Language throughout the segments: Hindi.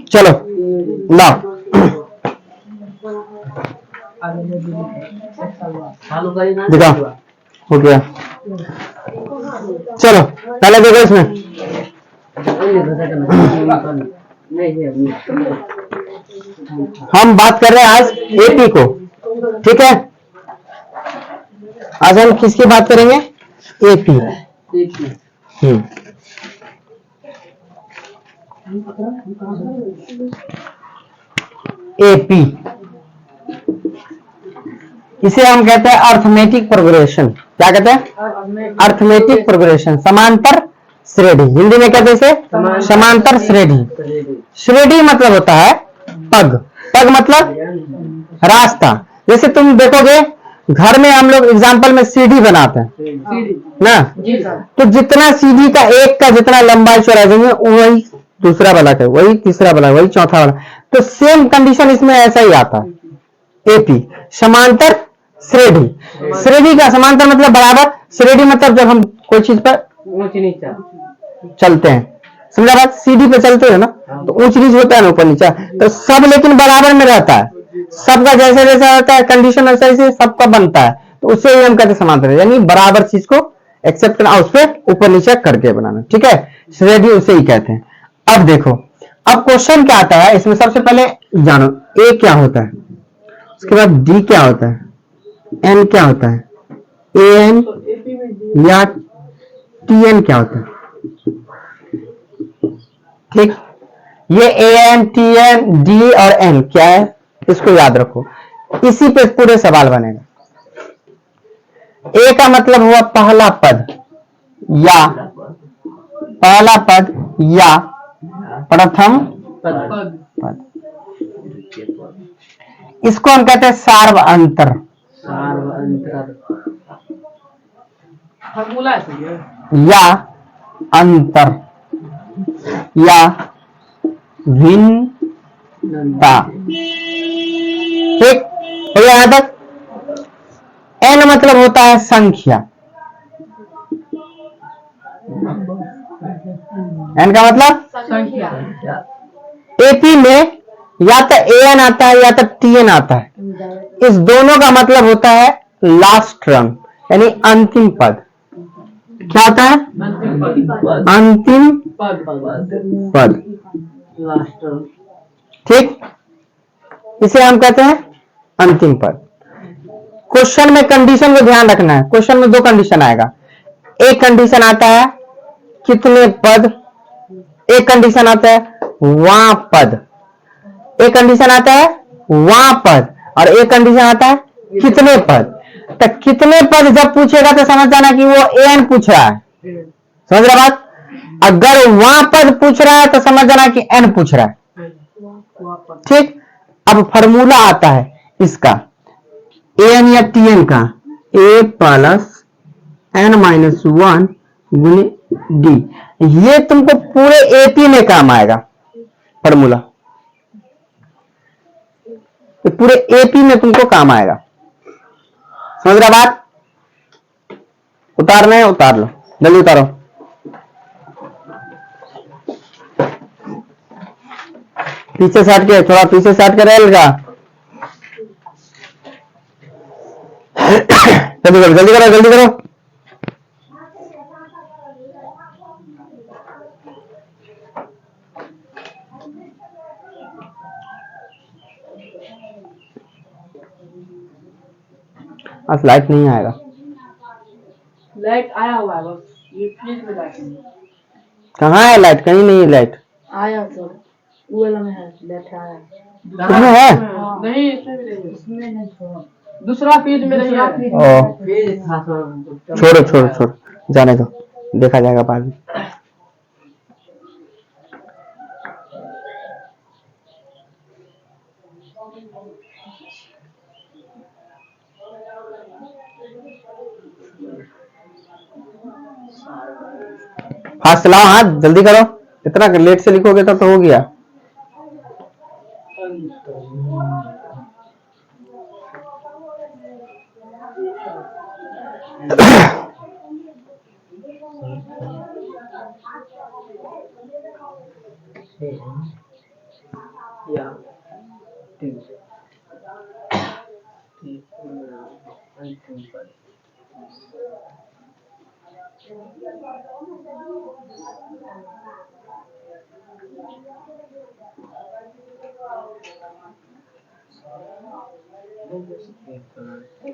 चलो लाओ, दिखाओ, हो गया। चलो पहले देखो इसमें, हम बात कर रहे हैं आज एपी को, ठीक है। आज हम किसकी बात करेंगे? एपी। एपी इसे हम कहते हैं अर्थमेटिक प्रोग्रेशन। क्या कहते हैं? अर्थमेटिक प्रोग्रेशन, समांतर श्रेणी। हिंदी में कहते हैं इसे समांतर श्रेणी। श्रेणी मतलब होता है पग, पग मतलब रास्ता। जैसे तुम देखोगे घर में हम लोग एग्जाम्पल में सीढ़ी बनाते हैं ना, तो जितना सीढ़ी का एक का जितना लंबाई चौड़ाई देंगे वही दूसरा वाला है, वही तीसरा वाला, वही चौथा वाला। तो सेम कंडीशन इसमें ऐसा ही आता है। एपी समांतर श्रेणी। श्रेणी का समांतर मतलब बराबर, श्रेणी मतलब जब हम कोई चीज पर चलते हैं, समझा बात? सीढ़ी पे चलते हैं ना, तो ऊंच नीच होता है ना, ऊपर नीचा, तो सब लेकिन बराबर में रहता है। सबका जैसा जैसा होता है कंडीशन वैसा ही सबका बनता है, तो उससे ही हम कहते हैं समांतर, यानी बराबर चीज को एक्सेप्ट करना, उस पर ऊपर नीचे करके बनाना, ठीक है। श्रेणी उसे ही कहते हैं। अब देखो, अब क्वेश्चन क्या आता है इसमें, सबसे पहले जानो ए क्या होता है, उसके बाद डी क्या होता है, एन क्या होता है, ए एन या टी एन क्या होता है, ठीक। ये A N T N D और एन क्या है, इसको याद रखो, इसी पे पूरे सवाल बनेगा। ए का मतलब हुआ पहला पद या पहला पद या प्रथम पद, इसको हम कहते हैं सार्व अंतर। या अंतर या भिन्नता, ठीक। तो यहां तक एन मतलब होता है संख्या, एन का मतलब संख्या। एपी में या तो एन आता है या तो टीएन आता है, इस दोनों का मतलब होता है लास्ट रंग, यानी अंतिम पद। क्या होता है? अंतिम पद, ठीक। इसे हम कहते हैं अंतिम पद। क्वेश्चन में कंडीशन को ध्यान रखना है, क्वेश्चन में दो कंडीशन आएगा। एक कंडीशन आता है कितने पद, एक कंडीशन आता है वहां पद, एक कंडीशन आता है वहां पद, और एक कंडीशन आता है कितने पद। तो कितने पद जब पूछेगा तो समझ जाना कि वो एन पूछ रहा है, समझ रहा बात? अगर वहां पद पूछ रहा है तो समझ जाना कि एन पूछ रहा है, ठीक। अब फॉर्मूला आता है इसका, एन या टी एन का, ए प्लस एन माइनस वन गुने डी। ये तुमको पूरे एपी में काम आएगा फॉर्मूला, ये पूरे एपी में तुमको काम आएगा, समझ रहा बात? उतारना है उतार लो, जल्दी उतारो। पीछे से हट के, थोड़ा पीछे से हट के रहेगा। जल्दी करो जल्दी करो जल्दी करो। आज लाइट नहीं आएगा, लाइट आया हुआ है बस, ये फ्रिज में लाइट नहीं। कहाँ है लाइट? कहीं नहीं है लाइट। आया तो वो वाला में है, लाइट आया। इसमें है? नहीं इसमें भी नहीं, इसमें नहीं, दूसरा पेज में नहीं है। छोड़ो छोड़ो छोड़ो, जाने दो, देखा जाएगा बाद में। फास्ट चलाओ, हाथ जल्दी करो, इतना लेट से लिखोगे तो हो गया। या तीन अंतिम पद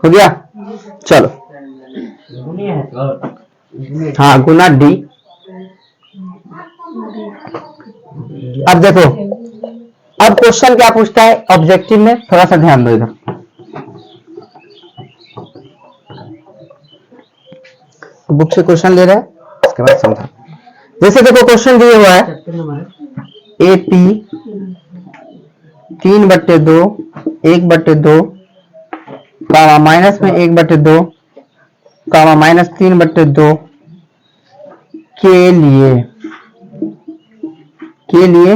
हो गया। चलो हाँ गुना डी। अब देखो, अब क्वेश्चन क्या पूछता है ऑब्जेक्टिव में, थोड़ा सा ध्यान दो इधर। बुक से क्वेश्चन ले रहा है, उसके बाद समझा। जैसे देखो क्वेश्चन दिया हुआ है ए पी 3/2 1/2 कामा माइनस में 1/2 कामा माइनस 3/2 के लिए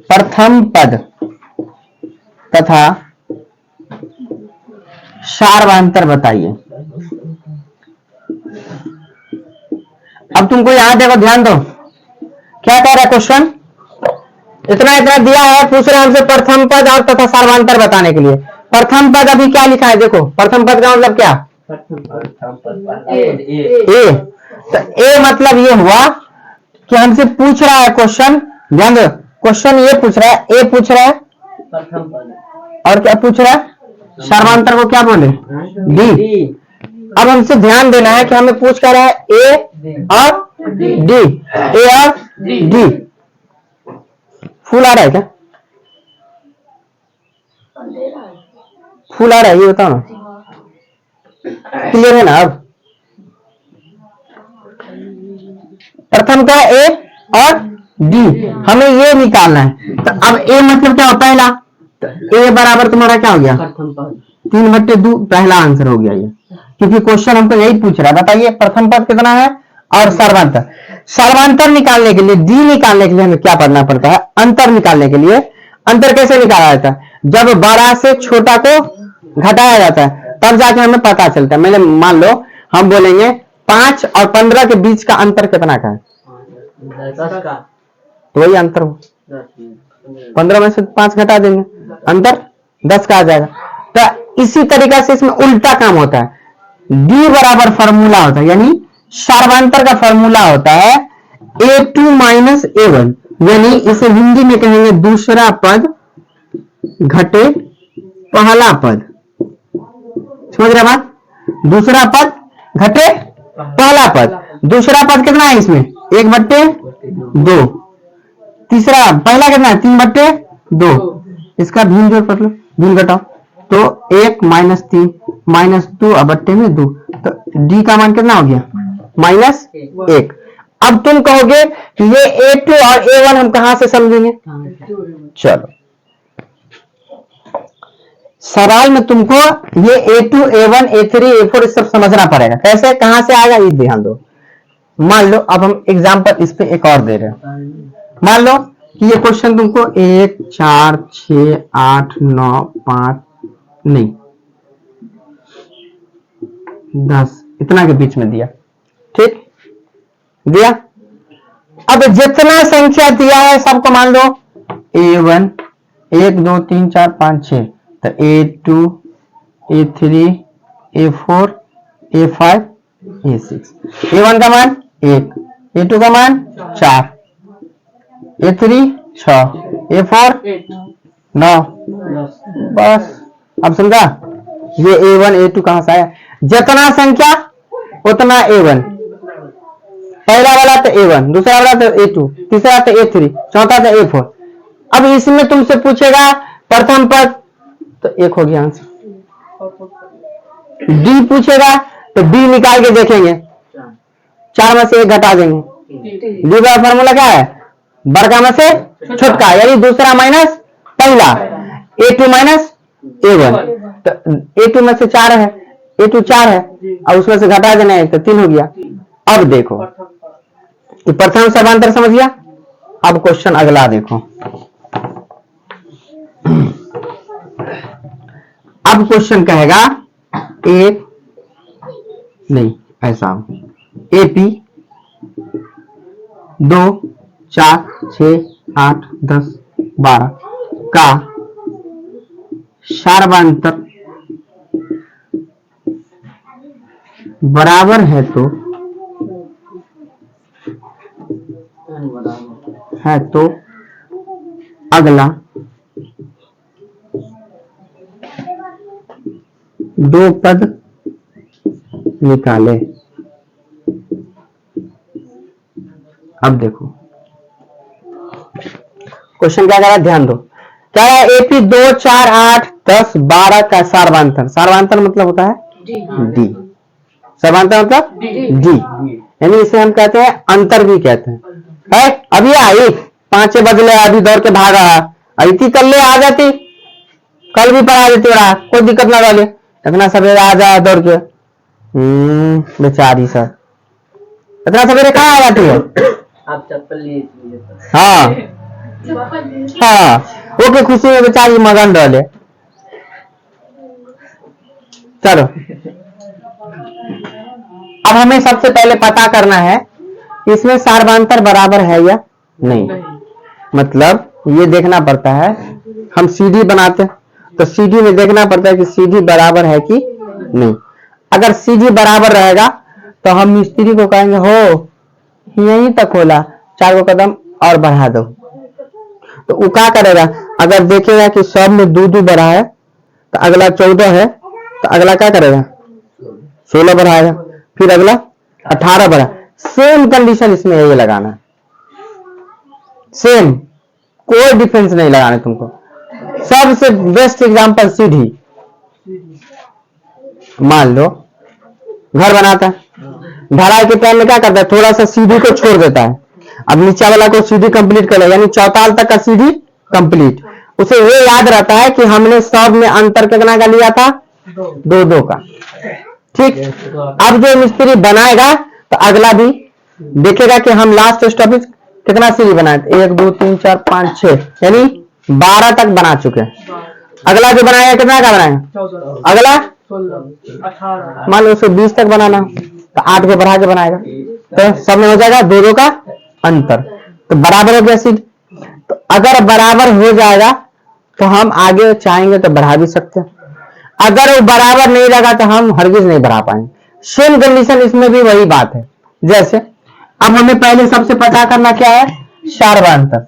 प्रथम पद तथा सार्वधातर बताइए। अब तुमको यहां देखो, ध्यान दो क्या कह रहा है क्वेश्चन। इतना इतना दिया है, पूछ रहे हैं हमसे प्रथम पद और तथा सार्वधातर बताने के लिए। प्रथम पद अभी क्या लिखा है देखो, प्रथम पद का मतलब क्या, ए। तो ए मतलब ये हुआ कि हमसे पूछ रहा है क्वेश्चन, ध्यान दो क्वेश्चन ये पूछ रहा है, ए पूछ रहा है और क्या पूछ रहा है, सार्वधातर को क्या बोले डी। अब हमसे ध्यान देना है कि हमें पूछ कर रहा है ए और डी, ए और डी। फुल आ रहा है क्या, फुल आ रहा है ये बताओ ना, क्लियर है ना। अब प्रथम का ए और डी हमें ये निकालना है। तो अब ए मतलब क्या होता है, पहला, तो ए बराबर तुम्हारा क्या हो गया 3/2, पहला आंसर हो गया ये, क्योंकि क्वेश्चन हमको यही पूछ रहा है। बताइए प्रथम पद कितना है और सार्वधातर। सार्वधातर निकालने के लिए, डी निकालने के लिए हमें क्या करना पड़ता है, अंतर निकालने के लिए। अंतर कैसे निकाला जाता है, जब बड़ा से छोटा को घटाया जाता है तब जाके हमें पता चलता है। मैंने मान लो हम बोलेंगे 5 और 15 के बीच का अंतर कितना का है, 10 का, तो वही अंतर हो, 15 में से 5 घटा देंगे, अंतर 10 का आ जाएगा। तो इसी तरीके से इसमें उल्टा काम होता है। डी बराबर फॉर्मूला होता है, यानी सार्वधातर का फॉर्मूला होता है A2 माइनस A1, यानी इसे हिंदी में कहेंगे दूसरा पद घटे पहला पद। समझ रहे बात, दूसरा पद घटे पहला पद। दूसरा पद कितना है इसमें 1/2, तीसरा पहला कितना है 3/2, इसका भिन्न जोड़ कर लो, भिन्न घटाओ, तो 1 माइनस 3 माइनस 2/2, तो डी का मान कितना हो गया -1। अब तुम कहोगे कि ये A2 और A1 हम कहां से समझेंगे, चलो सवाल में तुमको ये A2 A1 A3 A4 इस सब समझना पड़ेगा, कैसे कहां से आएगा ये ध्यान दो। मान लो अब हम एग्जांपल इस पे एक और दे रहे हैं। मान लो कि ये क्वेश्चन तुमको 1 4 6 8 9 5 नहीं 10 इतना के बीच में दिया, ठीक दिया। अब जितना संख्या दिया है सबको मान लो A1 1 2 3 4 5 6, तो A2 A3 A4 A5 A6। A1 का मान 1, A2 का मान 4, A3 6, A4 9, बस। अब समझा, ये A1 A2 कहां से आया, जितना संख्या उतना A1, पहला वाला तो A1, दूसरा वाला तो A2, तीसरा तो A3, चौथा तो A4। अब इसमें तुमसे पूछेगा प्रथम पद, तो 1 हो गया आंसर। डी पूछेगा तो डी निकाल के देखेंगे, 4 में से 1 घटा देंगे। डी का फॉर्मूला क्या है, बड़का में से छोटका, यानी दूसरा माइनस पहला, A2 माइनस A1। तो A2 में से 4 है, A2 4 है और उसमें से घटा देना है तो 3 हो गया। अब देखो कि प्रथम समांतर समझ गया। अब क्वेश्चन अगला देखो, अब क्वेश्चन कहेगा एक नहीं ऐसा AP 2 4 6 8 10 12 का सार्वंतर बराबर है तो अगला दो पद निकाले। अब देखो क्वेश्चन क्या कह रहा है, ध्यान दो। क्या है, एपी 2 4 8 10 12 का सार्वंतर। सार्वंतर मतलब होता है डी। सार्वंतर मतलब डी, यानी इसे हम कहते हैं अंतर भी कहते हैं। है अभी आई 5 बजले, अभी दौड़ के भागा, आई कल ले आ जाती, कल भी पढ़ा देती, बड़ा कोई दिक्कत ना डाले, इतना सवेरे आ जाए दौड़ के। बेचारी सर इतना सवेरे कहाँ आ जाती है। आप चप्पल लिए हाँ हाँ, ओके, खुशी में बेचारी मगन डाले। चलो अब हमें सबसे पहले पता करना है इसमें सार्वंतर बराबर है या नहीं। मतलब ये देखना पड़ता है, हम सीडी बनाते हैं तो सीडी में देखना पड़ता है कि सीडी बराबर है कि नहीं। अगर सीडी बराबर रहेगा तो हम मिस्त्री को कहेंगे हो यहीं तक खोला, 4 कदम और बढ़ा दो। तो वो क्या करेगा, अगर देखेगा कि सब में 2 बढ़ा है तो अगला 14 है तो अगला क्या करेगा 16 बढ़ाएगा, फिर अगला 18 बढ़ा। सेम कंडीशन इसमें ये लगाना है, सेम, कोई डिफरेंस नहीं लगाना तुमको। सबसे बेस्ट एग्जांपल सीधी, मान लो घर बनाता है, ढलाई के टाइम में क्या करता है, थोड़ा सा सीढ़ी को छोड़ देता है, अब नीचे वाला को सीढ़ी कंप्लीट कर ले, यानी चौताल तक का सीढ़ी कंप्लीट। उसे ये याद रहता है कि हमने सब में अंतर कितना का लिया था, 2 का। ठीक, अब जो मिस्त्री बनाएगा तो अगला भी देखेगा कि हम लास्ट स्टॉपेज कितना सीढ़ी बनाए, 1 2 3 4 5 6, यानी 12 तक बना चुके हैं। अगला जो बनाएगा कितना का बनाएगा, अगला 18, मान लो उसे 20 तक बनाना तो 8 को बढ़ा के बनाएगा, तो सब में हो जाएगा 2 का अंतर, तो बराबर हो गया सीध। तो अगर बराबर हो जाएगा तो हम आगे चाहेंगे तो बढ़ा भी सकते हैं, अगर वो बराबर नहीं लगा तो हम हरगिज नहीं बढ़ा पाएंगे। सेम कंडीशन इसमें भी वही बात है। जैसे अब हमें पहले सबसे पता करना क्या है, सार्वंतर।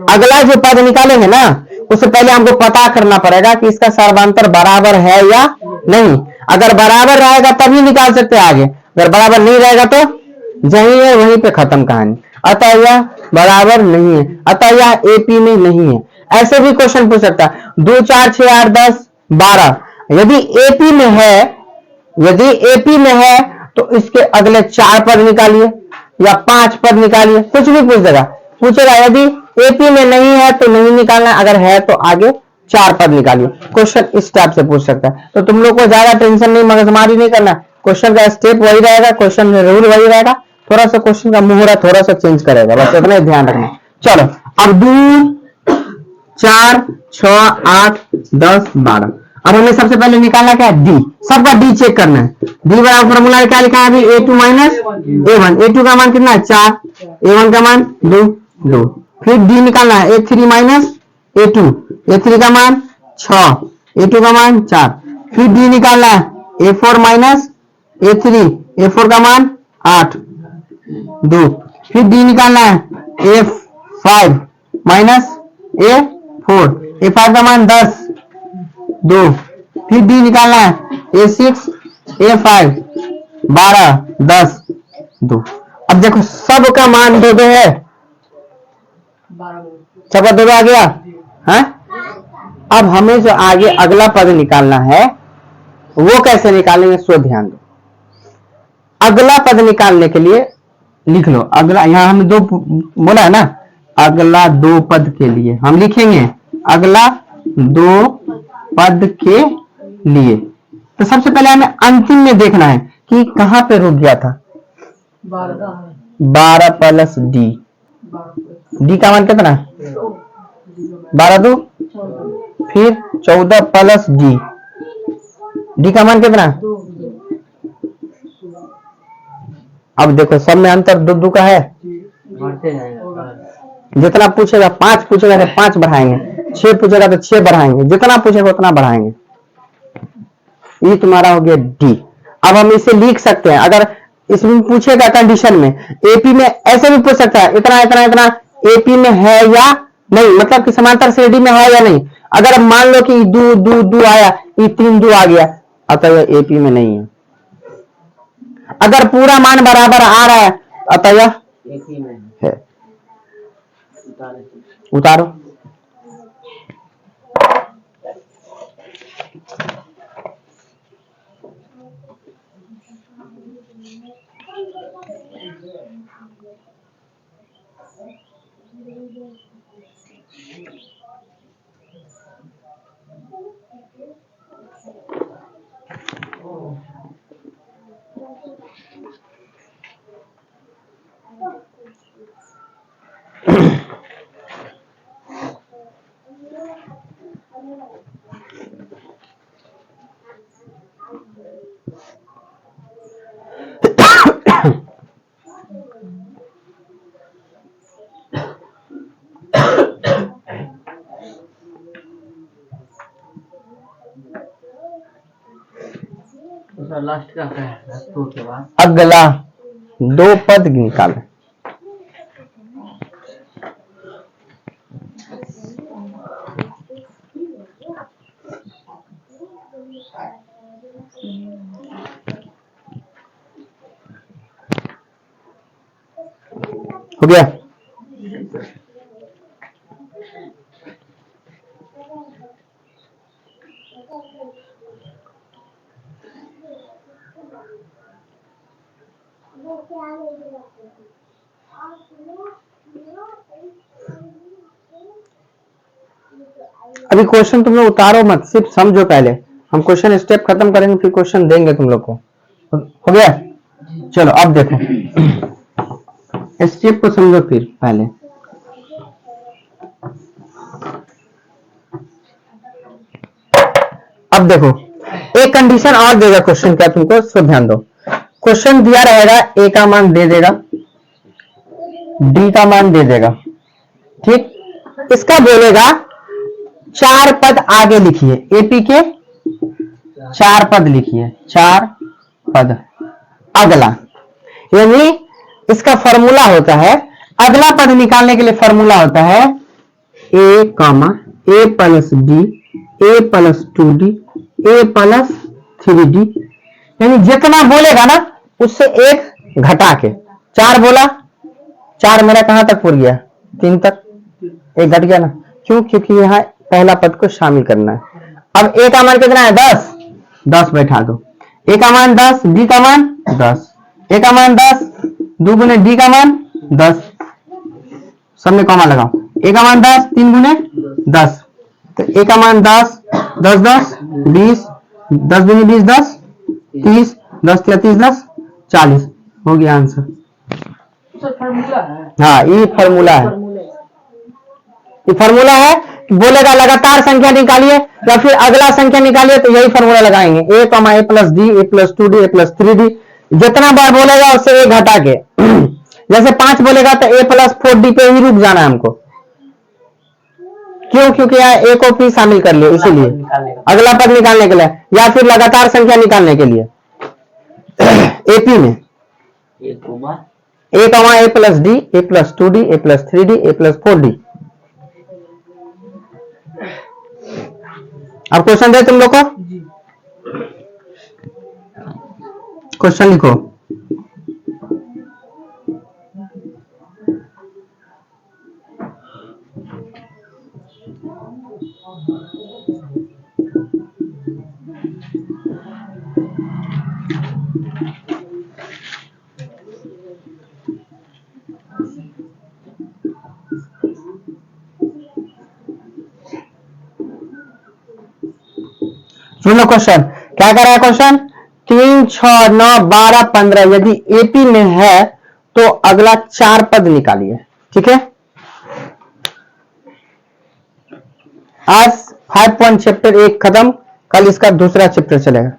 अगला जो पद निकालेंगे ना उससे पहले हमको पता करना पड़ेगा कि इसका सार्वंतर बराबर है या नहीं। अगर बराबर रहेगा तभी निकाल सकते हैं आगे, अगर बराबर नहीं रहेगा तो जहीं है वहीं पे खत्म कहानी। अतः यह बराबर नहीं है, अतः यह एपी में नहीं है। ऐसे भी क्वेश्चन पूछ सकता है 2 4 6 8 10 12, यदि एपी में है, यदि एपी में है तो इसके अगले 4 पद निकालिए या 5 पद निकालिए, कुछ भी पूछ देगा, पूछेगा। यदि एपी में नहीं है तो नहीं निकालना, अगर है तो आगे 4 पद निकालिए। क्वेश्चन इस टाइप से पूछ सकता है, तो तुम लोग को ज्यादा टेंशन नहीं, मगजमारी नहीं करना, क्वेश्चन का स्टेप वही रहेगा, क्वेश्चन में रूल वही रहेगा, थोड़ा सा क्वेश्चन का मुहूर्त थोड़ा सा चेंज करेगा, बस इतना ध्यान रखना। चलो अब 2 4 6 8 10 12, अब हमें सबसे पहले निकालना क्या है, डी। सबका डी चेक करना है। डी बराबर फॉर्मूला क्या लिखा है अभी, a2 माइनस a1। a2 का मान कितना है 4, a1 का मान 2। फिर डी निकालना है a3 माइनस a2, a3 का मान 6, a2 का मान 4। फिर डी निकालना है a4 माइनस a3, a4 का मान 8 2। फिर डी निकालना है a5 माइनस a4, a5 का मान 10 2। फिर डी निकालना है a6 a5 12 10 2। अब देखो सबका मान 2 है, सबका 2 आ गया है। अब हमें जो आगे अगला पद निकालना है वो कैसे निकालेंगे, सो ध्यान दो। अगला पद निकालने के लिए लिख लो, अगला, यहां हमने 2 बोला है ना, अगला 2 पद के लिए हम लिखेंगे अगला 2 पद के लिए। तो सबसे पहले हमें अंतिम में देखना है कि कहां पे रुक गया था, 12 प्लस डी। डी का मान कितना है 12 2, फिर 14 प्लस डी, डी का मान कितना है। अब देखो सब में अंतर 2 का है, जितना पूछेगा 5 पूछेगा तो 5 बढ़ाएंगे, 6 पूछेगा तो 6 बढ़ाएंगे, जितना पूछेगा उतना बढ़ाएंगे। ये तुम्हारा हो गया डी। अब हम इसे लिख सकते हैं, अगर इसमें पूछेगा कंडीशन में, एपी में ऐसे भी पूछ सकता है, इतना इतना इतना एपी में है या नहीं, मतलब कि समांतर श्रेणी में है या नहीं। अगर मान लो कि दू दू दू आया, ये 3 दू आ गया, अतः यह एपी में नहीं है। अगर पूरा मान बराबर आ रहा है, अतः यह एपी में है। उतारे। उतारो। तो लास्ट का क्या है 2 के बाद? अगला 2 पद निकालें। हो गया। अभी क्वेश्चन तुम लोग उतारो मत, सिर्फ समझो पहले। हम क्वेश्चन स्टेप खत्म करेंगे फिर क्वेश्चन देंगे तुम लोग को। हो गया? चलो अब देखो, स्टेप को समझो फिर पहले। अब देखो, एक कंडीशन और देगा क्वेश्चन, क्या तुमको सो ध्यान दो। क्वेश्चन दिया रहेगा, ए का मान दे देगा, डी का मान दे देगा, ठीक। इसका बोलेगा 4 पद आगे लिखिए, एपी के 4 पद लिखिए, 4 पद। अगला, यानी इसका फॉर्मूला होता है, अगला पद निकालने के लिए फॉर्मूला होता है ए कामा ए प्लस डी, ए प्लस 2d, ए प्लस 3d। यानी जितना बोलेगा ना उससे एक घटा के, 4 बोला, 4 मेरा कहां तक पूर गया? 3 तक, एक घट गया ना। क्यों? क्योंकि यहाँ पहला पद को शामिल करना है। अब ए का मान कितना है? 10, 10 बैठा दो। ए का मान 10, डी का मान 10, ए का मान 10, 2 गुने डी का मान 10, सब में कॉमा लगाओ। ए का मान 10, 3 गुने 10, तो ए का मान 10, 10 10 20, 10 गुने 20 10, 30, 10 33 10 40। हो गया आंसर। सर फार्मूला है? हाँ, ये फार्मूला है। ये फार्मूला है, बोलेगा लगातार संख्या निकालिए या फिर अगला संख्या निकालिए, तो यही फार्मूला लगाएंगे, ए कमा ए प्लस डी, ए प्लस 2d, ए प्लस 3d। जितना बार बोलेगा उससे एक घटा के, जैसे 5 बोलेगा तो ए प्लस 4d पे ही रुक जाना है हमको। क्यों? क्योंकि यहाँ ए को भी शामिल कर लिया, इसीलिए अगला पद निकालने के लिए या फिर लगातार संख्या निकालने के लिए। एपी में ए कमा ए प्लस डी, ए प्लस 2d, ए प्लस 3d, ए प्लस 4d। अब क्वेश्चन दे तुम लोग को, क्वेश्चन लिखो। सुनो क्वेश्चन, क्या कर रहा है क्वेश्चन? 3 6 9 12 15 यदि एपी में है तो अगला 4 पद निकालिए, ठीक है। आज 5 पॉइंट चैप्टर 1 खत्म, कल इसका दूसरा चैप्टर चलेगा।